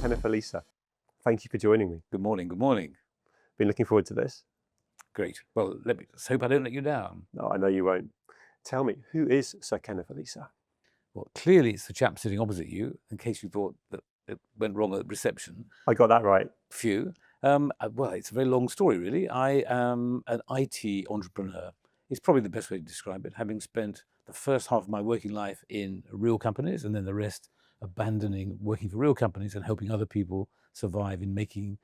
Kenneth Olisa. Thank you for joining me. Good morning, good morning. Been looking forward to this. Great. Well, let's hope I don't let you down. No, I know you won't. Tell me, who is Sir Kenneth Olisa? Well, clearly it's the chap sitting opposite you, in case you thought that it went wrong at reception. I got that right. Phew. Well, it's a very long story, really. I am an IT entrepreneur. It's probably the best way to describe it, having spent the first half of my working life in real companies and then the rest abandoning working for real companies and helping other people survive in making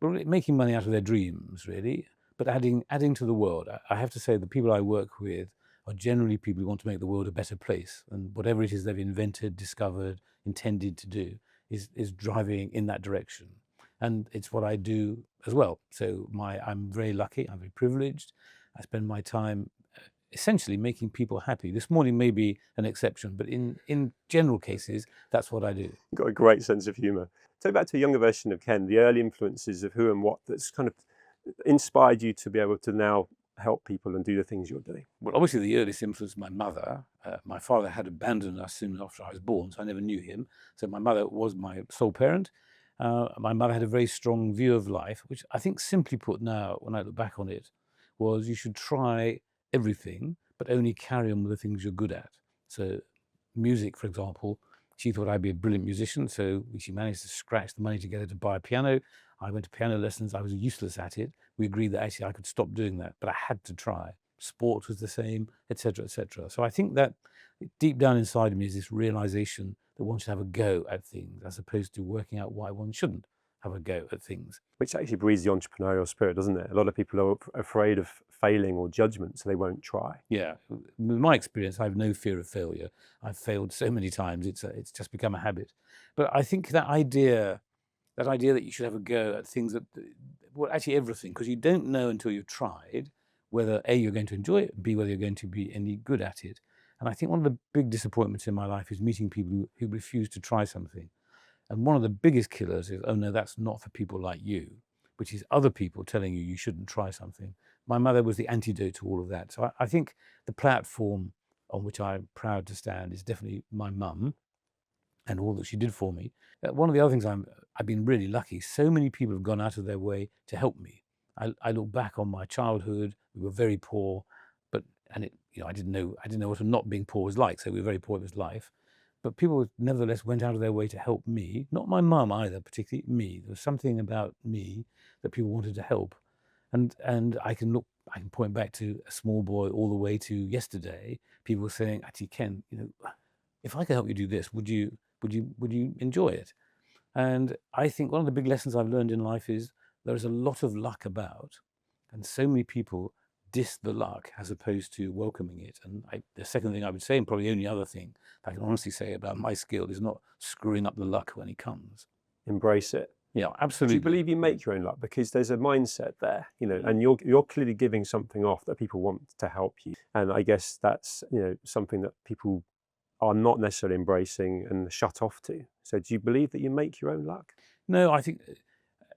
money out of their dreams, really, but adding to the world. I have to say the people I work with are generally people who want to make the world a better place, and whatever it is they've invented, discovered, intended to do is driving in that direction. And it's what I do as well. So I'm very lucky, I'm very privileged. I spend my time essentially making people happy. This morning may be an exception, but in general cases, that's what I do. You've got a great sense of humour. Take back to a younger version of Ken, the early influences of who and what that's kind of inspired you to be able to now help people and do the things you're doing. Well, obviously the earliest influence was my mother. My father had abandoned us soon after I was born, so I never knew him. So my mother was my sole parent. My mother had a very strong view of life, which I think simply put now, when I look back on it, was you should try everything, but only carry on with the things you're good at. So music, for example, she thought I'd be a brilliant musician, so she managed to scratch the money together to buy a piano. I went to piano lessons. I was useless at it. We agreed that actually I could stop doing that, but I had to try. Sport was the same, etc., etc. So I think that deep down inside of me is this realization that one should have a go at things as opposed to working out why one shouldn't have a go at things. Which actually breeds the entrepreneurial spirit, doesn't it? A lot of people are afraid of failing or judgment, so they won't try. Yeah, with my experience, I have no fear of failure. I've failed so many times, it's just become a habit. But I think that idea that you should have a go at things that, well, actually everything, because you don't know until you've tried whether A, you're going to enjoy it, B, whether you're going to be any good at it. And I think one of the big disappointments in my life is meeting people who refuse to try something. And one of the biggest killers is, oh no, that's not for people like you, which is other people telling you shouldn't try something. My mother was the antidote to all of that. So I think the platform on which I'm proud to stand is definitely my mum and all that she did for me. One of the other things I've been really lucky. So many people have gone out of their way to help me. I look back on my childhood. We were very poor, I didn't know what not being poor was like. So we were very poor. It was life. But people nevertheless went out of their way to help me. Not my mum either, particularly me. There was something about me that people wanted to help. And I can point back to a small boy all the way to yesterday. People were saying, actually, Ken, if I could help you do this, would you enjoy it? And I think one of the big lessons I've learned in life is there is a lot of luck about, and so many people diss the luck as opposed to welcoming it. And the second thing I would say, and probably the only other thing I can honestly say about my skill, is not screwing up the luck when it comes. Embrace it. Yeah, absolutely. Do you believe you make your own luck? Because there's a mindset there, and you're clearly giving something off that people want to help you. And I guess that's, something that people are not necessarily embracing and shut off to. So do you believe that you make your own luck? No, I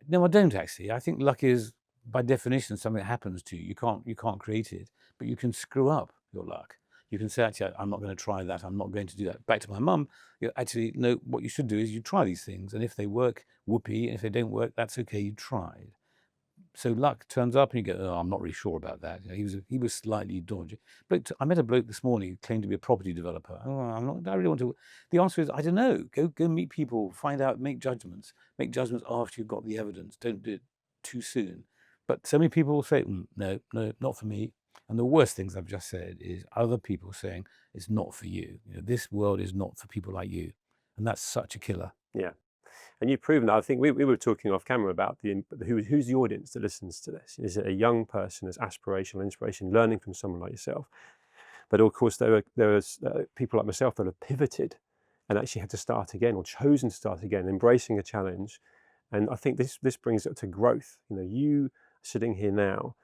don't actually. I think luck is, by definition, something that happens to you. You can't create it, but you can screw up your luck. You can say, actually, I'm not going to try that. I'm not going to do that. Back to my mum, actually, no, what you should do is you try these things. And if they work, whoopee. And if they don't work, that's okay. You tried. So luck turns up and you go, oh, I'm not really sure about that. He was slightly dodgy. I met a bloke this morning who claimed to be a property developer. Oh, I really want to. The answer is, I don't know. Go meet people, find out, make judgments. Make judgments after you've got the evidence. Don't do it too soon. But so many people will say, no, not for me. And the worst things I've just said is other people saying it's not for you. This world is not for people like you. And that's such a killer. Yeah. And you've proven that. I think we were talking off camera about who's the audience that listens to this. Is it a young person as aspirational, inspiration, learning from someone like yourself? But of course, there was people like myself that have pivoted and actually had to start again or chosen to start again, embracing a challenge. And I think this brings it to growth. You sitting here now,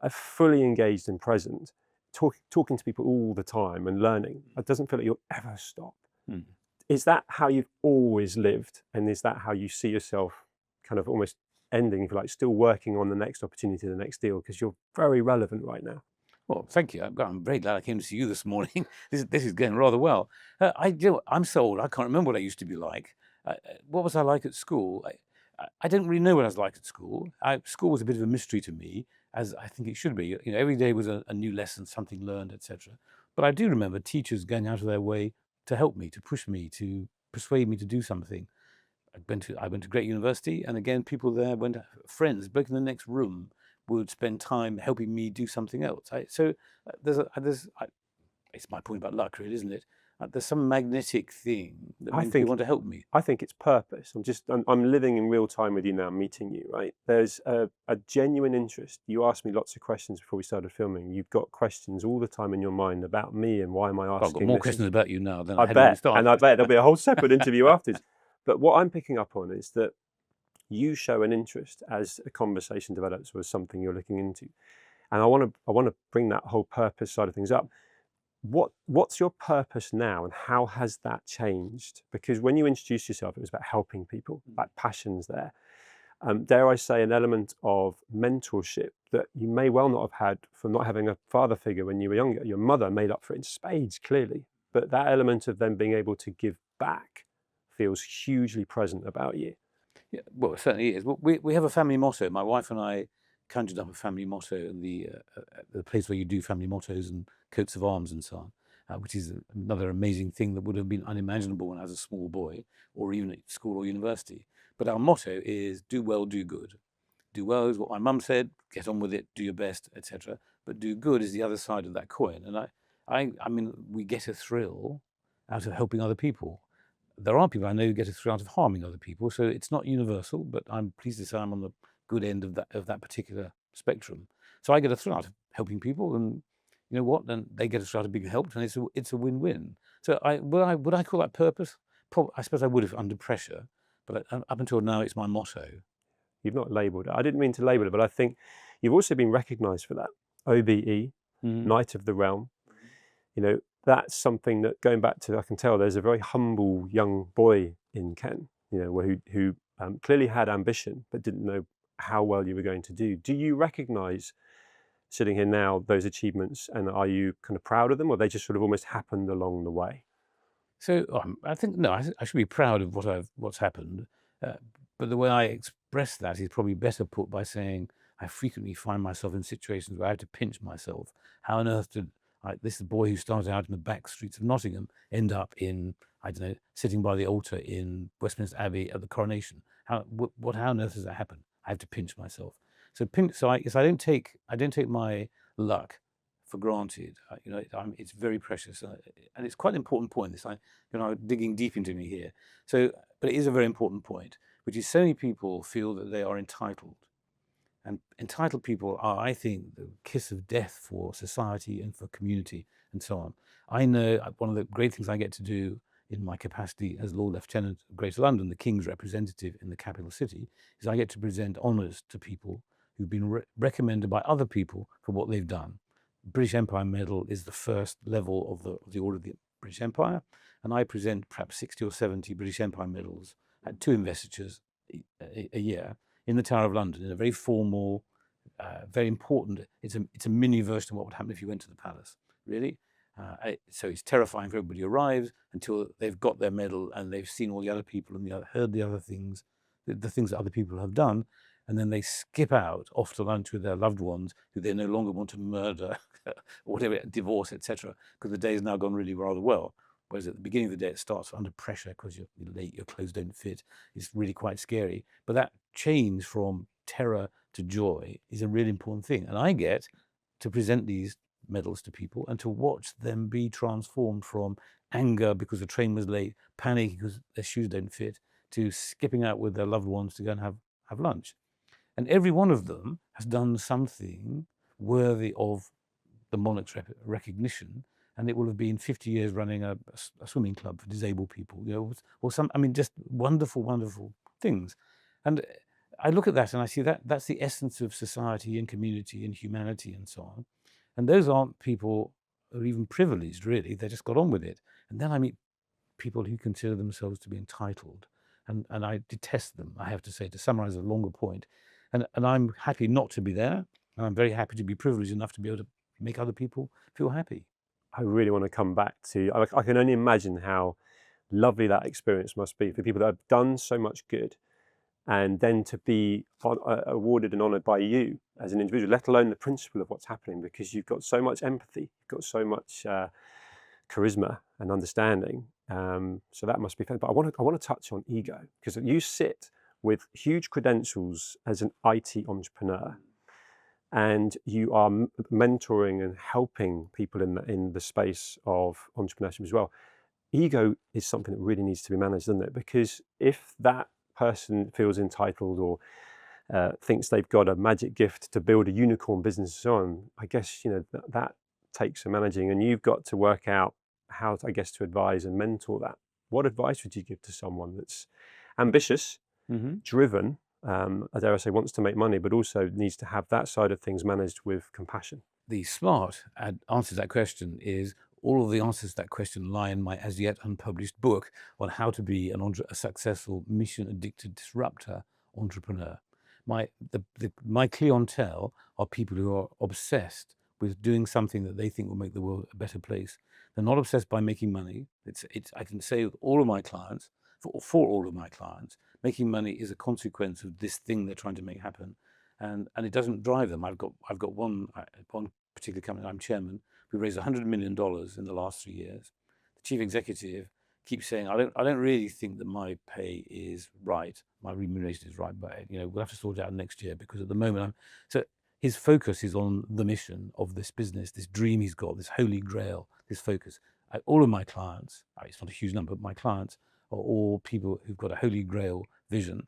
are fully engaged and present, talking to people all the time and learning. It doesn't feel like you'll ever stop. Mm. Is that how you've always lived? And is that how you see yourself kind of almost ending, if you like, still working on the next opportunity, the next deal? Because you're very relevant right now. Well, thank you. I'm very glad I came to see you this morning. This is going rather well. I'm so old, I can't remember what I used to be like. What was I like at school? I didn't really know what I was like at school. School was a bit of a mystery to me, as I think it should be. You know, every day was a new lesson, something learned, etc. But I do remember teachers going out of their way to help me, to push me, to persuade me to do something. I went to great university, and again, people there went, friends, back in the next room, would spend time helping me do something else. So it's my point about luck, really, isn't it? There's some magnetic thing that I means people think want to help me. I think it's purpose. I'm living in real time with you now, meeting you, right? There's a genuine interest. You asked me lots of questions before we started filming. You've got questions all the time in your mind about me and why am I Well, I've got asking more this? questions about you now than I I had when we bet, started. and I bet there'll be a whole separate interview afterwards. But what I'm picking up on is that you show an interest as a conversation develops or as something you're looking into, and I want to bring that whole purpose side of things up. What's your purpose now, and how has that changed? Because when you introduced yourself, it was about helping people. That passion's there. Dare I say, an element of mentorship that you may well not have had from not having a father figure when you were younger. Your mother made up for it in spades, clearly, but that element of them being able to give back feels hugely present about you. Yeah, well, it certainly is. Well, we have a family motto. My wife and I conjured up a family motto in the place where you do family mottos and coats of arms and so on, which is another amazing thing that would have been unimaginable when I was a small boy or even at school or university. But our motto is do well, do good. Do well is what my mum said, get on with it, do your best, etc. But do good is the other side of that coin. And I mean, we get a thrill out of helping other people. There are people I know who get a thrill out of harming other people, so it's not universal, but I'm pleased to say I'm on the good end of that particular spectrum. So I get a thrill out of helping people, and you know what? Then they get a thrill out of being helped, and it's a win-win. So would I call that purpose? I suppose I would if under pressure, but up until now, it's my motto. You've not labelled it. I didn't mean to label it, but I think you've also been recognised for that. OBE, Knight of the Realm. You know, that's something that, going back to, I can tell there's a very humble young boy in Ken, you know, who clearly had ambition, but didn't know how well you were going to do. Do you recognise, sitting here now, those achievements, and are you kind of proud of them, or they just sort of almost happened along the way? So I think no, I should be proud of what's happened, but the way I express that is probably better put by saying I frequently find myself in situations where I have to pinch myself. How on earth did this boy who started out in the back streets of Nottingham end up in, I don't know, sitting by the altar in Westminster Abbey at the coronation? How on earth does that happen? I have to pinch myself. So I don't take my luck for granted. You know, it's very precious, and it's quite an important point. Digging deep into me here. So, but it is a very important point, which is so many people feel that they are entitled, and entitled people are, I think, the kiss of death for society and for community and so on. I know one of the great things I get to do in my capacity as Lord Lieutenant of Greater London, the King's representative in the capital city, is I get to present honours to people who've been recommended by other people for what they've done. British Empire Medal is the first level of the Order of the British Empire, and I present perhaps 60 or 70 British Empire medals at 2 investitures a year in the Tower of London in a very formal, very important. It's a mini version of what would happen if you went to the palace, really. So it's terrifying for everybody who arrives until they've got their medal and they've seen all the other people and heard the other things, the things that other people have done. And then they skip out off to lunch with their loved ones who they no longer want to murder or whatever, divorce, etc. Because the day has now gone really rather well. Whereas at the beginning of the day, it starts under pressure because you're late, your clothes don't fit. It's really quite scary. But that change from terror to joy is a really important thing. And I get to present these medals to people and to watch them be transformed from anger because the train was late, panic because their shoes don't fit, to skipping out with their loved ones to go and have lunch. And every one of them has done something worthy of the monarch's recognition, and it will have been 50 years running a swimming club for disabled people, you know, or some, I mean, just wonderful, wonderful things. And I look at that and I see that's the essence of society and community and humanity and so on. And those aren't people who are even privileged, really. They just got on with it. And then I meet people who consider themselves to be entitled. And I detest them, I have to say, to summarize a longer point. And I'm happy not to be there. And I'm very happy to be privileged enough to be able to make other people feel happy. I really want to come back to, I can only imagine how lovely that experience must be for people that have done so much good, and then to be awarded and honoured by you as an individual, let alone the principle of what's happening, because you've got so much empathy, you've got so much charisma and understanding. So that must be fun. But I want to touch on ego, because you sit with huge credentials as an IT entrepreneur, and you are mentoring and helping people in the space of entrepreneurship as well. Ego is something that really needs to be managed, doesn't it? Because if that person feels entitled or thinks they've got a magic gift to build a unicorn business and so on, I guess that takes some managing, and you've got to work out how to, I guess, to advise and mentor that. What advice would you give to someone that's ambitious, driven, I dare I say, wants to make money, but also needs to have that side of things managed with compassion? The smart answer to that question is all of the answers to that question lie in my as yet unpublished book on how to be a successful mission-addicted disruptor entrepreneur. My clientele are people who are obsessed with doing something that they think will make the world a better place. They're not obsessed by making money. I can say with all of my clients, for all of my clients, making money is a consequence of this thing they're trying to make happen, and it doesn't drive them. I've got one particular company I'm chairman. We raised $100 million in the last 3 years. The chief executive keeps saying, I don't really think that my pay is right, my remuneration is right, but we'll have to sort it out next year, because at the moment so his focus is on the mission of this business, this dream he's got, this holy grail, this focus. All of my clients, it's not a huge number, but my clients are all people who've got a holy grail vision,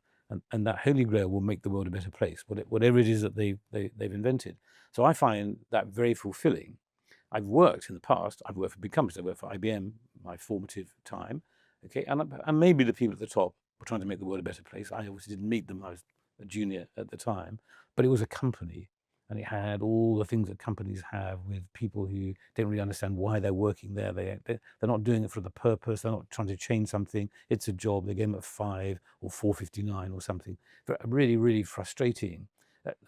and that holy grail will make the world a better place, whatever it is that they've invented. So I find that very fulfilling. I've worked in the past, I've worked for big companies, I worked for IBM, my formative time, okay, and maybe the people at the top were trying to make the world a better place. I obviously didn't meet them, I was a junior at the time, but it was a company, and it had all the things that companies have, with people who don't really understand why they're working there. They're not doing it for the purpose, they're not trying to change something, it's a job, they get them at 5 or 4:59 or something. Really, really frustrating.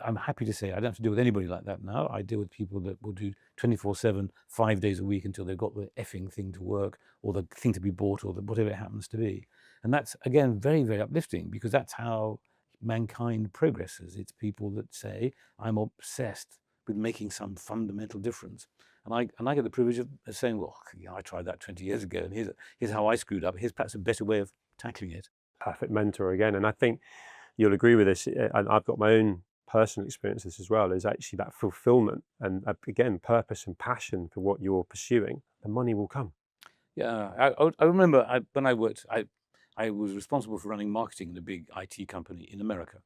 I'm happy to say I don't have to deal with anybody like that now. I deal with people that will do 24/7, 5 days a week, until they've got the effing thing to work, or the thing to be bought, or whatever it happens to be. And that's, again, very, very uplifting, because that's how mankind progresses. It's people that say, I'm obsessed with making some fundamental difference. And I get the privilege of saying, well, I tried that 20 years ago, and here's how I screwed up. Here's perhaps a better way of tackling it. Perfect mentor again. And I think you'll agree with this, and I've got my own personal experiences as well, is actually that fulfillment and, again, purpose and passion for what you're pursuing. The money will come. Yeah, I remember when I worked, I was responsible for running marketing in a big IT company in America.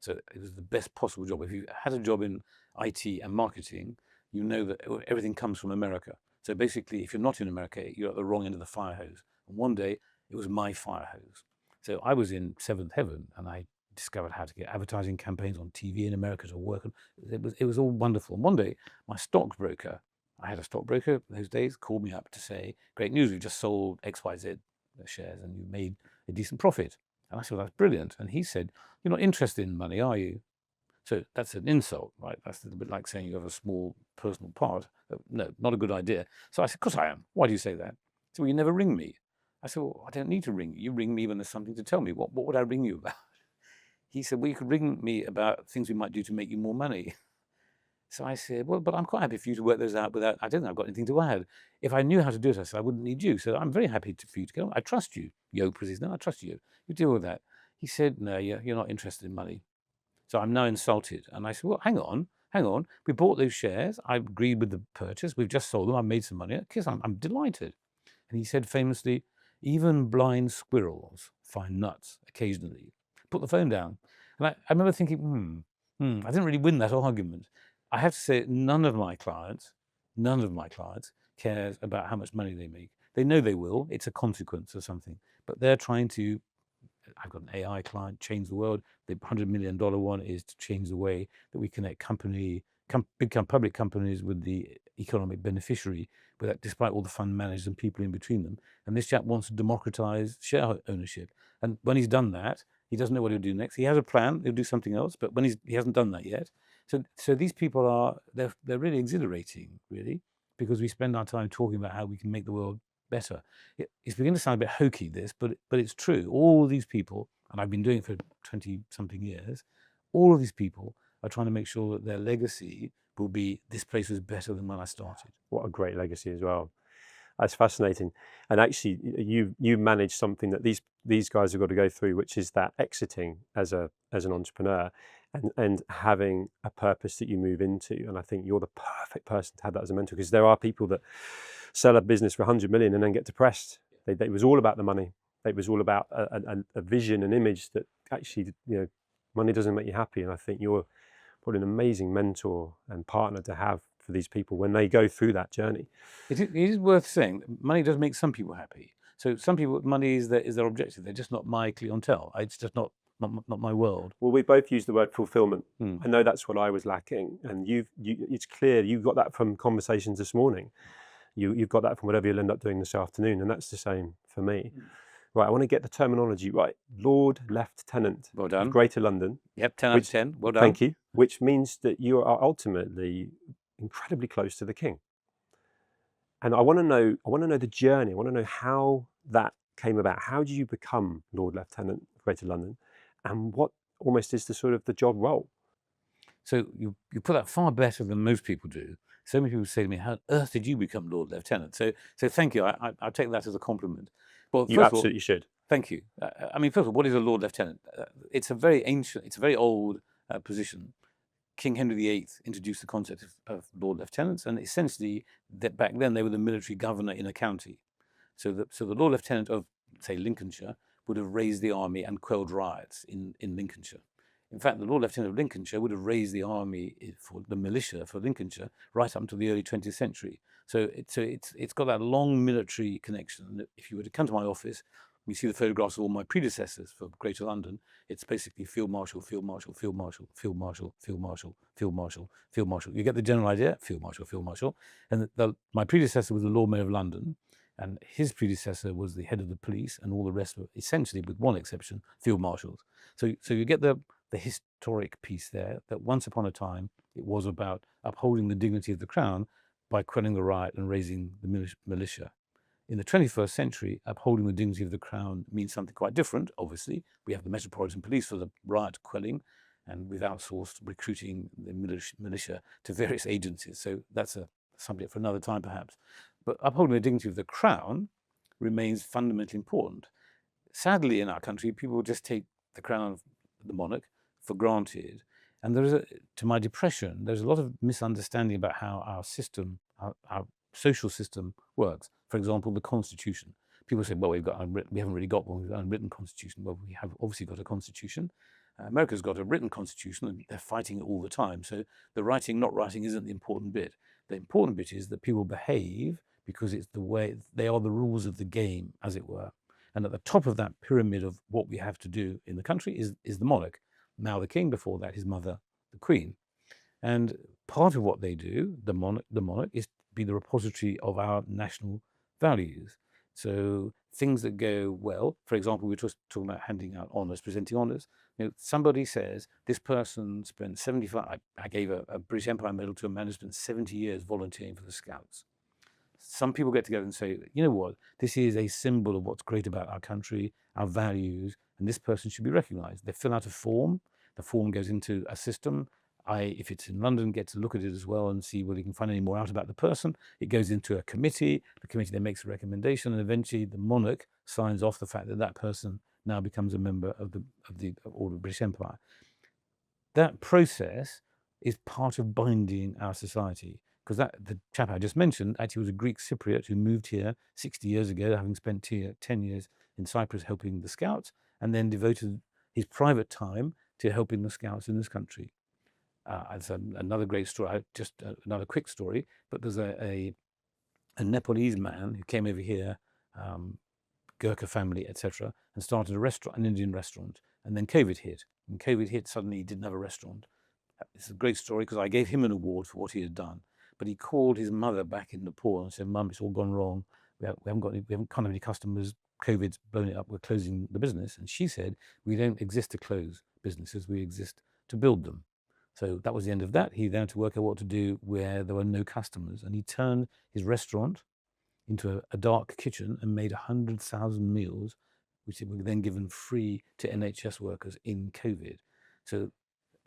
So it was the best possible job. If you had a job in IT and marketing, you know that everything comes from America. So basically, if you're not in America, you're at the wrong end of the fire hose. And one day, it was my fire hose. So I was in seventh heaven, and I discovered how to get advertising campaigns on TV in America to work. It was all wonderful. And one day, my stockbroker, I had a stockbroker those days, called me up to say, great news, we've just sold XYZ shares and you made a decent profit. And I said, well, that's brilliant. And he said, you're not interested in money, are you? So that's an insult, right? That's a bit like saying you have a small personal part. No, not a good idea. So I said, of course I am. Why do you say that? He said, well, you never ring me. I said, well, I don't need to ring you. You ring me when there's something to tell me. What would I ring you about? He said, well, you could ring me about things we might do to make you more money. So I said, well, but I'm quite happy for you to work those out without, I don't think I've got anything to add. If I knew how to do it, I said, I wouldn't need you. So I'm very happy for you to go. I trust you. Yope was his name. I trust you. You deal with that. He said, no, you're not interested in money. So I'm now insulted. And I said, well, hang on. We bought those shares. I agreed with the purchase. We've just sold them. I've made some money. Because I'm delighted. And he said famously, even blind squirrels find nuts occasionally. Put the phone down. And I remember thinking, I didn't really win that argument. I have to say, none of my clients cares about how much money they make. They know they will. It's a consequence of something. But they're trying to, I've got an AI client, change the world. The $100 million one is to change the way that we connect big public companies with the economic beneficiary, despite all the fund managers and people in between them. And this chap wants to democratize share ownership. And when he's done that, he doesn't know what he'll do next. He has a plan, he'll do something else, but when he hasn't done that yet. So these people they're really exhilarating, really, because we spend our time talking about how we can make the world better. It's beginning to sound a bit hokey, this, but it's true. All these people, and I've been doing it for 20-something years, all of these people are trying to make sure that their legacy will be, this place was better than when I started. What a great legacy as well. That's fascinating. And actually, you manage something that these guys have got to go through, which is that exiting as an entrepreneur, and having a purpose that you move into. And I think you're the perfect person to have that as a mentor, because there are people that sell a business for 100 million and then get depressed. It was all about the money. It was all about a vision, an image that actually, money doesn't make you happy. And I think you're probably an amazing mentor and partner to have for these people when they go through that journey. It is worth saying that money does make some people happy. So some people, money is their objective. They're just not my clientele. It's just not my world. Well, we both use the word fulfillment. Mm. I know that's what I was lacking, and it's clear you got that from conversations this morning. You've got that from whatever you'll end up doing this afternoon, and that's the same for me. Right, I want to get the terminology right. Lord Lieutenant Well done. of Greater London. Yep, 10 out of 10. Well done. Thank you. Which means that you are ultimately incredibly close to the King. And I want to know the journey. I want to know how that came about. How did you become Lord Lieutenant of Greater London, and what almost is the sort of the job role? So you put that far better than most people do. So many people say to me, "How on earth did you become Lord Lieutenant?" So thank you. I take that as a compliment. Well, You absolutely should. Thank you. I mean, first of all, what is a Lord Lieutenant? It's a very ancient, it's a very old position. King Henry VIII introduced the concept of Lord Lieutenants, and essentially, that back then they were the military governor in a county. So the Lord Lieutenant of, say, Lincolnshire would have raised the army and quelled riots in Lincolnshire. In fact, the Lord Lieutenant of Lincolnshire would have raised the army for the militia for Lincolnshire right up to the early 20th century. So it's got that long military connection. If you were to come to my office, you see the photographs of all my predecessors for Greater London. It's basically Field Marshal, Field Marshal, Field Marshal, Field Marshal, Field Marshal, Field Marshal, Field Marshal. You get the general idea? Field Marshal, Field Marshal. And my predecessor was the Lord Mayor of London, and his predecessor was the head of the police, and all the rest were essentially, with one exception, Field Marshals. So you get the historic piece there, that once upon a time it was about upholding the dignity of the crown by quelling the riot and raising the militia. In the 21st century, upholding the dignity of the crown means something quite different. Obviously, we have the Metropolitan Police for the riot quelling, and we've outsourced recruiting the militia to various agencies. So that's a subject for another time, perhaps. But upholding the dignity of the crown remains fundamentally important. Sadly, in our country, people just take the crown of the monarch for granted. And to my depression, there's a lot of misunderstanding about how our system, our social system works. For example, the Constitution. People say, well, we haven't really got one, we've got an unwritten Constitution. Well, we have obviously got a Constitution. America's got a written Constitution, and they're fighting it all the time. So the writing, not writing, isn't the important bit. The important bit is that people behave because it's the way, they are the rules of the game, as it were. And at the top of that pyramid of what we have to do in the country is the monarch. Now the king, before that, his mother, the queen. And part of what they do, the monarch, is be the repository of our national values. So things that go well, for example, we were just talking about handing out honours, presenting honours. Somebody says, this person spent 75, I gave a British Empire medal to a man who spent 70 years volunteering for the Scouts. Some people get together and say, you know what, this is a symbol of what's great about our country, our values, and this person should be recognised. They fill out a form. The form goes into a system. If it's in London, get to look at it as well and see whether you can find any more out about the person. It goes into a committee. The committee then makes a recommendation, and eventually the monarch signs off the fact that that person now becomes a member of the Order of British Empire. That process is part of binding our society, because the chap I just mentioned actually was a Greek Cypriot who moved here 60 years ago, having spent 10 years in Cyprus helping the Scouts, and then devoted his private time to helping the Scouts in this country. It's another great story, just another quick story, but there's a Nepalese man who came over here, Gurkha family, etc., and started a restaurant, an Indian restaurant, and then COVID hit. When COVID hit, suddenly he didn't have a restaurant. It's a great story because I gave him an award for what he had done, but he called his mother back in Nepal and said, "Mum, it's all gone wrong. We can't have any customers. COVID's blown it up. We're closing the business." And she said, "We don't exist to close businesses. We exist to build them." So that was the end of that. He then had to work out what to do where there were no customers. And he turned his restaurant into a dark kitchen and made 100,000 meals, which were then given free to NHS workers in COVID. So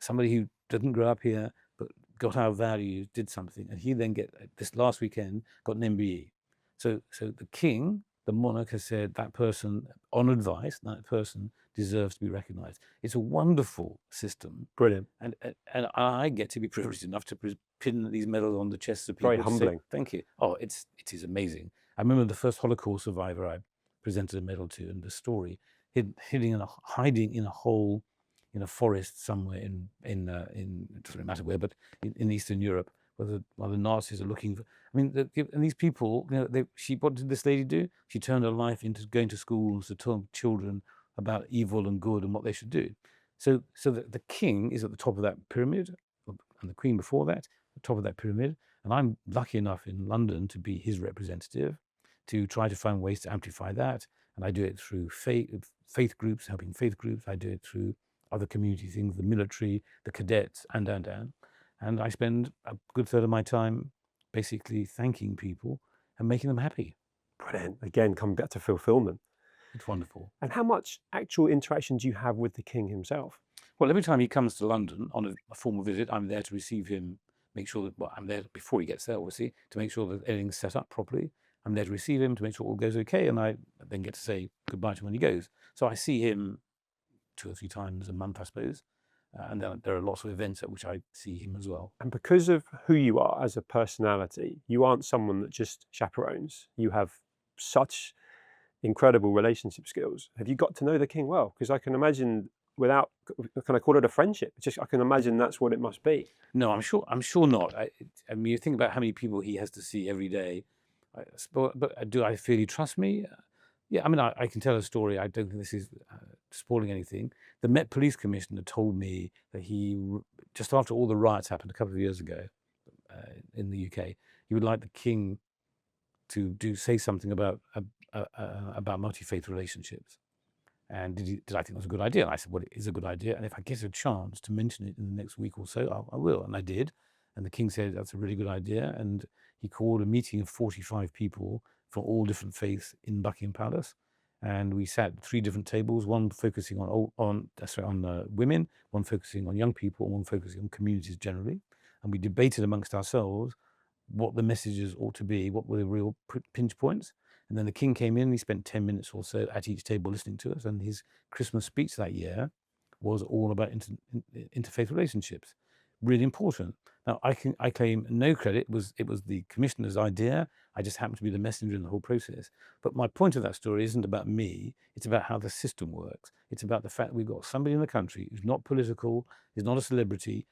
somebody who didn't grow up here but got our values, did something, and he then this last weekend got an MBE. So the king, the monarch, has said that person, on advice, that person deserves to be recognised. It's a wonderful system. Brilliant. And I get to be privileged enough to pin these medals on the chests of people. Very humbling. Say, thank you. Oh, it is amazing. I remember the first Holocaust survivor I presented a medal to, and the story, hiding in a hole in a forest somewhere in it doesn't matter where, but in Eastern Europe, while the Nazis are looking for. I mean, and these people, what did this lady do? She turned her life into going to schools to tell children about evil and good and what they should do. So the king is at the top of that pyramid, and the queen before that, the top of that pyramid. And I'm lucky enough in London to be his representative, to try to find ways to amplify that. And I do it through faith groups, helping faith groups. I do it through other community things, the military, the cadets, and. And I spend a good third of my time basically thanking people and making them happy. Brilliant. Again, coming back to fulfillment. It's wonderful. And how much actual interaction do you have with the king himself? Well, every time he comes to London on a formal visit, I'm there to receive him, make sure that, I'm there before he gets there, obviously, to make sure that everything's set up properly. I'm there to receive him, to make sure all goes okay, and I then get to say goodbye to him when he goes. So I see him 2 or 3 times a month, I suppose. And then there are lots of events at which I see him as well. And because of who you are as a personality, you aren't someone that just chaperones. You have such incredible relationship skills. Have you got to know the king well? Because I can imagine, without, can I call it a friendship? I can imagine that's what it must be. No, I'm sure not. I mean, you think about how many people he has to see every day. But do I feel he trusts me? Yeah, I mean, I can tell a story. I don't think this is spoiling anything. The Met Police Commissioner told me that just after all the riots happened a couple of years ago in the UK, he would like the king to say something about multi-faith relationships. And did I think it was a good idea? And I said, well, it is a good idea. And if I get a chance to mention it in the next week or so, I will. And I did. And the king said, that's a really good idea. And he called a meeting of 45 people from all different faiths in Buckingham Palace. And we sat at 3 different tables, one focusing on women, one focusing on young people, and one focusing on communities generally. And we debated amongst ourselves what the messages ought to be, what were the real pinch points. And then the king came in, he spent 10 minutes or so at each table listening to us. And his Christmas speech that year was all about interfaith relationships. Really important. Now, I claim no credit. It was the commissioner's idea. I just happened to be the messenger in the whole process. But my point of that story isn't about me. It's about how the system works. It's about the fact that we've got somebody in the country who's not political, is not a celebrity,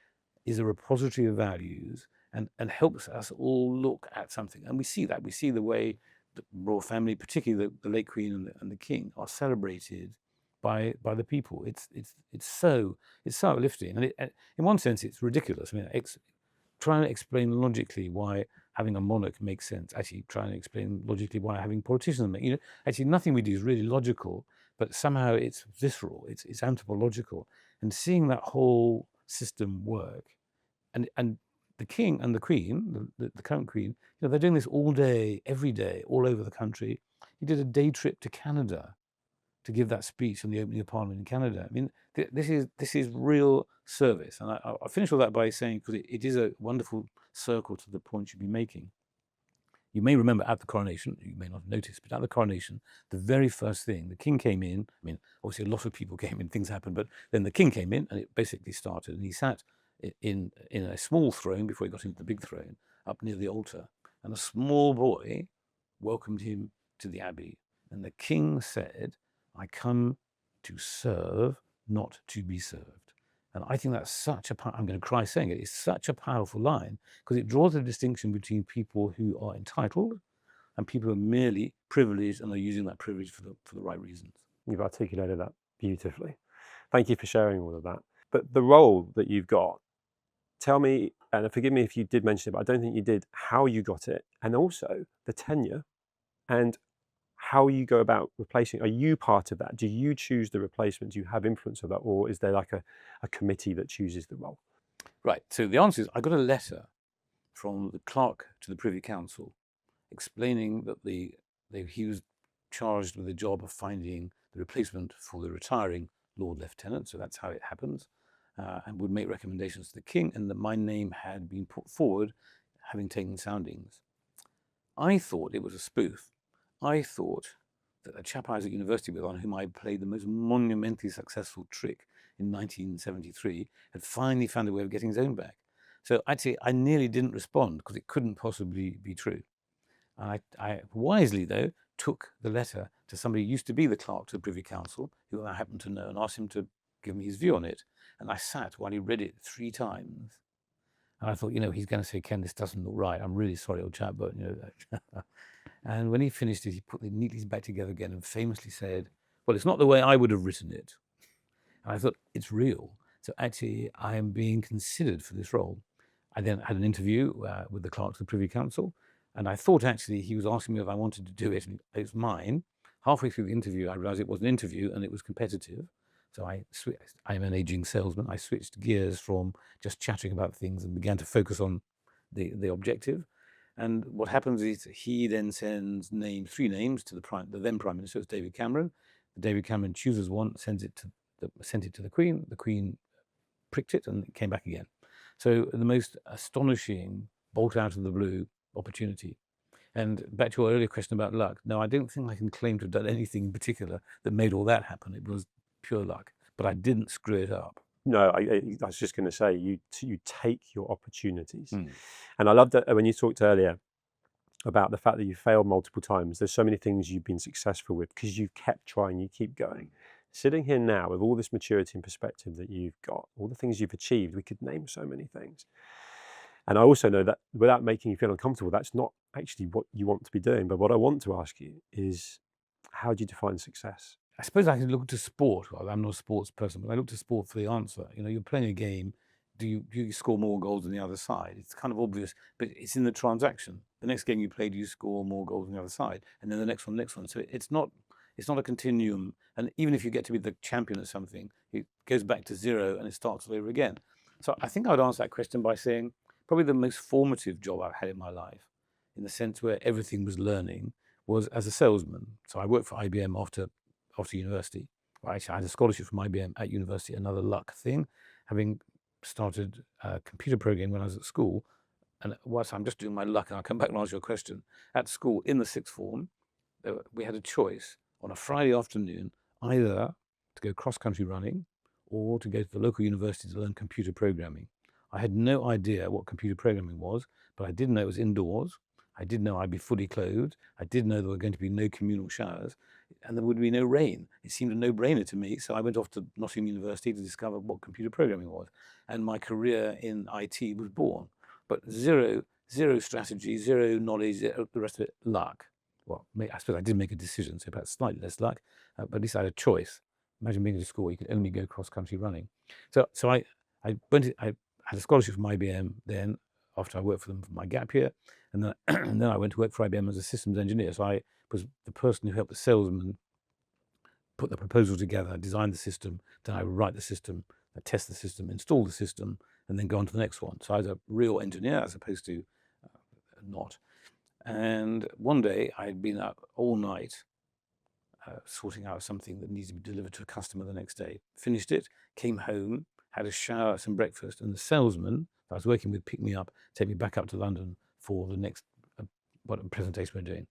is a repository of values, and helps us all look at something. And we see that. We see the way the royal family, particularly the late Queen and the King, are celebrated by the people. It's so uplifting, and in one sense it's ridiculous. I mean, trying to explain logically why having a monarch makes sense. Actually, trying to explain logically why having politicians make. Actually, nothing we do is really logical, but somehow it's visceral. It's anthropological, and seeing that whole system work, and the king and the queen, the current queen, they're doing this all day, every day, all over the country. He did a day trip to Canada to give that speech on the opening of Parliament in Canada. I mean, this is real service. And I'll finish all that by saying, because it is a wonderful circle to the point you've been making. You may remember at the coronation, you may not have noticed, but at the coronation, the very first thing, the king came in. I mean, obviously a lot of people came in, things happened, but then the king came in and it basically started. And he sat in a small throne before he got into the big throne, up near the altar. And a small boy welcomed him to the abbey. And the king said, I come to serve, not to be served. And I think that's I'm going to cry saying it, it's such a powerful line, because it draws a distinction between people who are entitled and people who are merely privileged and are using that privilege for the right reasons. You've articulated that beautifully. Thank you for sharing all of that. But the role that you've got, tell me, and forgive me if you did mention it, but I don't think you did, how you got it, and also the tenure and how you go about replacing. Are you part of that? Do you choose the replacement? Do you have influence of that? Or is there like a committee that chooses the role? Right. So the answer is, I got a letter from the clerk to the Privy Council explaining that he was charged with the job of finding the replacement for the retiring Lord Lieutenant, so that's how it happens, and would make recommendations to the king, and that my name had been put forward, having taken soundings. I thought it was a spoof. I thought that a chap I was at university with, on whom I played the most monumentally successful trick in 1973, had finally found a way of getting his own back. So actually, I nearly didn't respond because it couldn't possibly be true. I wisely, though, took the letter to somebody who used to be the clerk to the Privy Council, who I happened to know, and asked him to give me his view on it. And I sat while he read it 3 times. And I thought, he's going to say, Ken, this doesn't look right. I'm really sorry, old chap, but, And when he finished it, he put it neatly back together again and famously said, well, it's not the way I would have written it. And I thought, it's real. So actually, I am being considered for this role. I then had an interview with the clerk to the Privy Council, and I thought actually he was asking me if I wanted to do it, and it's mine. Halfway through the interview, I realized it was an interview and it was competitive. So I'm an aging salesman. I switched gears from just chattering about things and began to focus on the objective. And what happens is he then sends 3 names to the then Prime Minister, it's David Cameron. David Cameron chooses one, sent it to the Queen. The Queen pricked it and it came back again. So the most astonishing, bolt out of the blue opportunity. And back to your earlier question about luck. No, I don't think I can claim to have done anything in particular that made all that happen. It was pure luck, but I didn't screw it up. No, I was just going to say, you take your opportunities. And I love that when you talked earlier about the fact that you failed multiple times. There's so many things you've been successful with because you've kept trying, you keep going. Sitting here now with all this maturity and perspective that you've got, all the things you've achieved, we could name so many things. And I also know that without making you feel uncomfortable, that's not actually what you want to be doing. But what I want to ask you is, how do you define success? I suppose I can look to sport. Well, I'm not a sports person, but I look to sport for the answer. You're playing a game. Do you score more goals than the other side? It's kind of obvious, but it's in the transaction. The next game you play, do you score more goals than the other side? And then the next one. So it's not a continuum. And even if you get to be the champion at something, it goes back to 0 and it starts all over again. So I think I would answer that question by saying probably the most formative job I've had in my life, in the sense where everything was learning, was as a salesman. So I worked for IBM after university. Well, actually, I had a scholarship from IBM at university, another luck thing, having started computer programming when I was at school. And whilst I'm just doing my luck, and I'll come back and answer your question, at school in the 6th form, we had a choice on a Friday afternoon, either to go cross-country running or to go to the local university to learn computer programming. I had no idea what computer programming was, but I did know it was indoors. I did know I'd be fully clothed. I did know there were going to be no communal showers, and there would be no rain. It seemed a no-brainer to me, so I went off to Nottingham University to discover what computer programming was, and my career in IT was born. But zero strategy, 0 knowledge, the rest of it, luck. Well, I suppose I did make a decision, so perhaps slightly less luck, but at least I had a choice. Imagine being at a school, you could only go cross-country running. So I had a scholarship from IBM then, after I worked for them for my gap year, and then, and then I went to work for IBM as a systems engineer. So I was the person who helped the salesman put the proposal together, design the system, then I would write the system, test the system, install the system, and then go on to the next one. So I was a real engineer as opposed to not. And one day I'd been up all night sorting out something that needed to be delivered to a customer the next day. Finished it, came home, had a shower, some breakfast, and the salesman I was working with picked me up, take me back up to London for the next what presentation we're doing.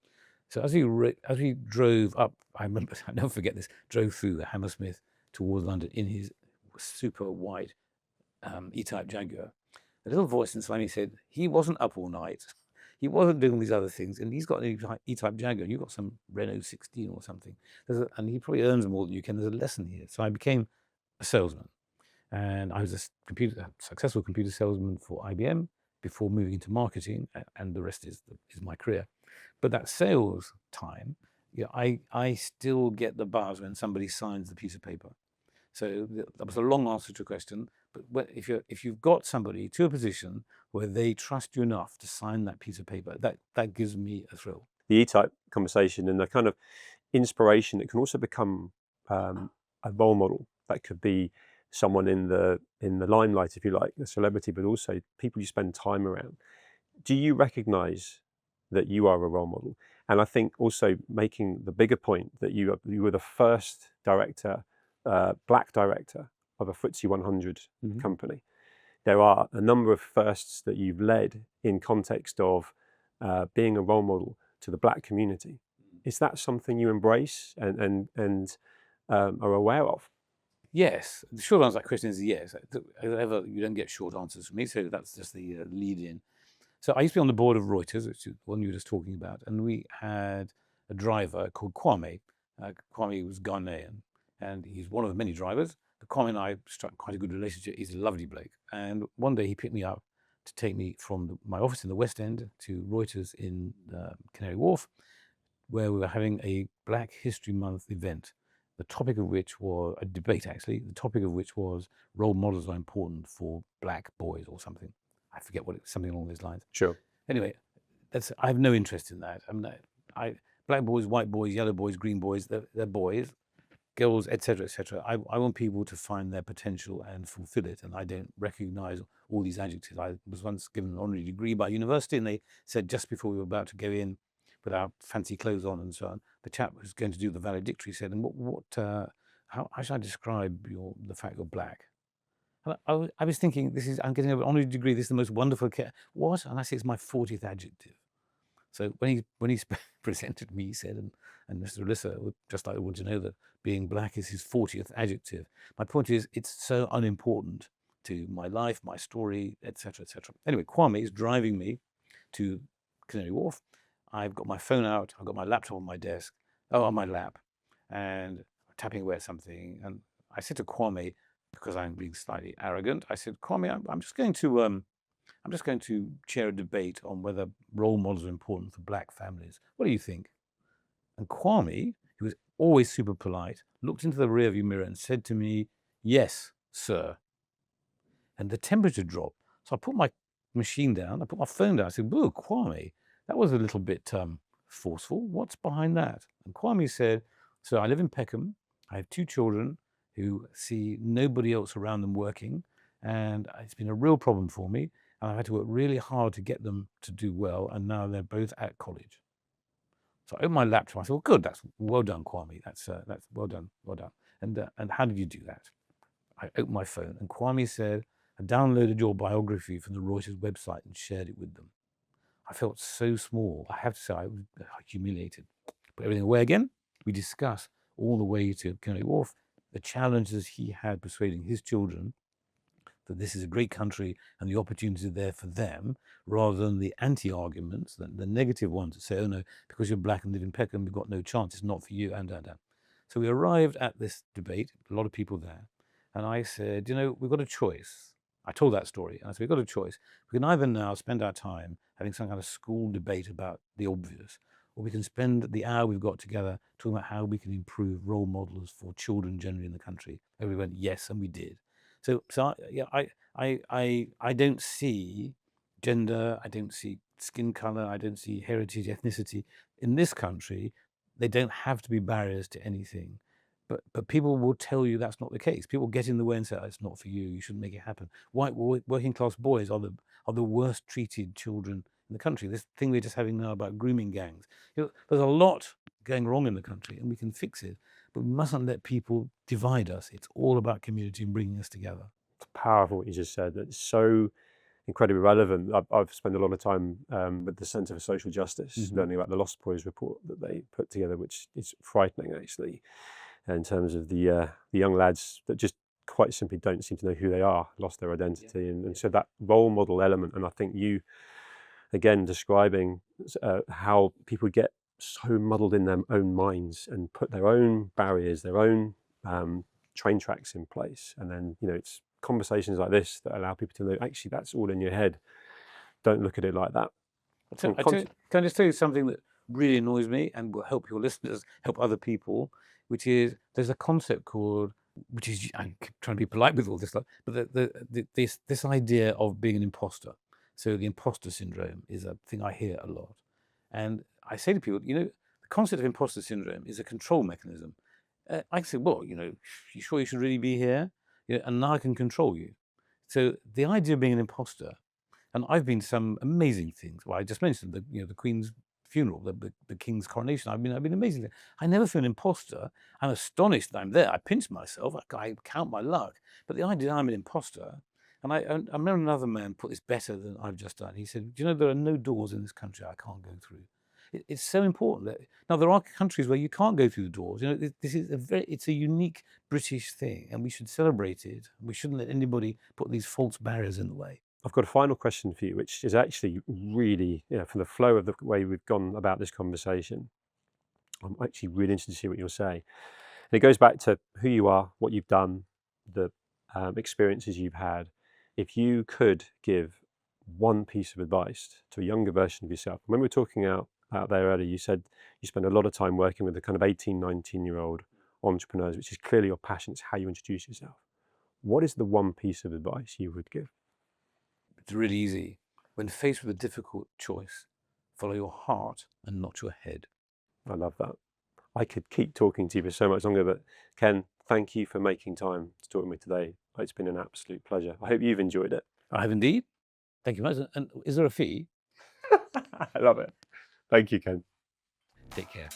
So as we drove up, I remember, I'll never forget this, drove through the Hammersmith towards London in his super white E-Type Jaguar. A little voice inside me said, he wasn't up all night. He wasn't doing these other things, and he's got an E-Type Jaguar, and you've got some Renault 16 or something. And he probably earns more than you can. There's a lesson here. So I became a salesman. And I was a successful computer salesman for IBM before moving into marketing, and the rest is my career. But that sales time, I still get the buzz when somebody signs the piece of paper. So that was a long answer to a question. But if you've got somebody to a position where they trust you enough to sign that piece of paper, that gives me a thrill. The E-Type conversation and the kind of inspiration that can also become a role model. That could be someone in the limelight, if you like, a celebrity, but also people you spend time around. Do you recognize that you are a role model. And I think also making the bigger point that you were the first director, black director of a FTSE 100 company. There are a number of firsts that you've led in context of being a role model to the black community. Is that something you embrace and are aware of? Yes, the short answer to that question is yes. You don't get short answers from me, so that's just the lead in. So I used to be on the board of Reuters, which is the one you were just talking about, and we had a driver called Kwame. Kwame was Ghanaian, and he's one of the many drivers. But Kwame and I struck quite a good relationship. He's a lovely bloke. And one day he picked me up to take me from my office in the West End to Reuters in Canary Wharf, where we were having a Black History Month event, the topic of which was a debate, actually. The topic of which was role models are important for black boys or something. I forget what it was, something along those lines. Sure. Anyway, I have no interest in that. I mean, black boys, white boys, yellow boys, green boys, they're boys, girls, etc., etc. I want people to find their potential and fulfill it, and I don't recognize all these adjectives. I was once given an honorary degree by university, and they said just before we were about to go in with our fancy clothes on and so on, the chap who's going to do the valedictory said, "And how should I describe the fact you're black?" And I was thinking, I'm getting an honorary degree. This is the most wonderful what? And I said, it's my 40th adjective. So when he presented me, he said, and Mr. Olisa would just like to want to know that being black is his 40th adjective. My point is, it's so unimportant to my life, my story, etc., etc. Anyway, Kwame is driving me to Canary Wharf. I've got my phone out. I've got my laptop on my desk, on my lap, and I'm tapping away at something. And I said to Kwame, because I'm being slightly arrogant, I said, Kwame, I'm just going to chair a debate on whether role models are important for black families. What do you think? And Kwame, who was always super polite, looked into the rearview mirror and said to me, "Yes, sir." And the temperature dropped. So I put my machine down, I put my phone down. I said, "Whoa, Kwame, that was a little bit forceful. What's behind that?" And Kwame said, "So I live in Peckham. I have 2 children who see nobody else around them working. And it's been a real problem for me. And I've had to work really hard to get them to do well. And now they're both at college." So I opened my laptop. I said, "Well, good. That's well done, Kwame. That's well done, well done." And how did you do that? I opened my phone, and Kwame said, "I downloaded your biography from the Reuters website and shared it with them." I felt so small. I have to say, I was humiliated. Put everything away again. We discussed all the way to Canary Wharf the challenges he had persuading his children that this is a great country and the opportunities are there for them, rather than the anti-arguments, the negative ones that say, "Oh no, because you're black and live in Peckham, you've got no chance, it's not for you," and. So we arrived at this debate, a lot of people there, and I said, we've got a choice. I told that story, and I said, we've got a choice. We can either now spend our time having some kind of school debate about the obvious, or we can spend the hour we've got together talking about how we can improve role models for children generally in the country. And we went, yes, and we did. So I don't see gender, I don't see skin color, I don't see heritage, ethnicity. In this country, they don't have to be barriers to anything. But people will tell you that's not the case. People get in the way and say, "Oh, it's not for you, you shouldn't make it happen." White working class boys are the worst treated children in the country. This thing we're just having now about grooming gangs. There's a lot going wrong in the country, and we can fix it. But we mustn't let people divide us. It's all about community and bringing us together. It's powerful what you just said. It's so incredibly relevant. I've spent a lot of time with the Centre for Social Justice, learning about the Lost Boys report that they put together, which is frightening, actually, in terms of the young lads that just quite simply don't seem to know who they are, lost their identity. And so that role model element, and I think you, again, describing how people get so muddled in their own minds and put their own barriers, their own train tracks in place. And then, it's conversations like this that allow people to know, actually, that's all in your head. Don't look at it like that. Can I just tell you something that really annoys me and will help your listeners, help other people, which is there's a concept called, which is, I'm trying to be polite with all this stuff, but this idea of being an imposter. So the imposter syndrome is a thing I hear a lot. And I say to people, the concept of imposter syndrome is a control mechanism. I say, well, you sure you should really be here? And now I can control you. So the idea of being an imposter And I've been to some amazing things. Well, I just mentioned the Queen's funeral, the King's coronation. I've been amazing. I never feel an imposter. I'm astonished that I'm there. I pinch myself. I count my luck. But the idea I'm an imposter, and I remember another man put this better than I've just done. He said, "Do you know there are no doors in this country I can't go through?" It's so important that now there are countries where you can't go through the doors. This is it's a unique British thing, and we should celebrate it. We shouldn't let anybody put these false barriers in the way. I've got a final question for you, which is actually really, from the flow of the way we've gone about this conversation, I'm actually really interested to see what you'll say. And it goes back to who you are, what you've done, the experiences you've had. If you could give one piece of advice to a younger version of yourself, when we were talking out there earlier, you said you spend a lot of time working with the kind of 18, 19-year-old entrepreneurs, which is clearly your passion. It's how you introduce yourself. What is the one piece of advice you would give? It's really easy. When faced with a difficult choice, follow your heart and not your head. I love that. I could keep talking to you for so much longer, but Ken, thank you for making time to talk with me today. It's been an absolute pleasure. I hope you've enjoyed it. I have indeed. Thank you much. And is there a fee? I love it. Thank you, Ken. Take care.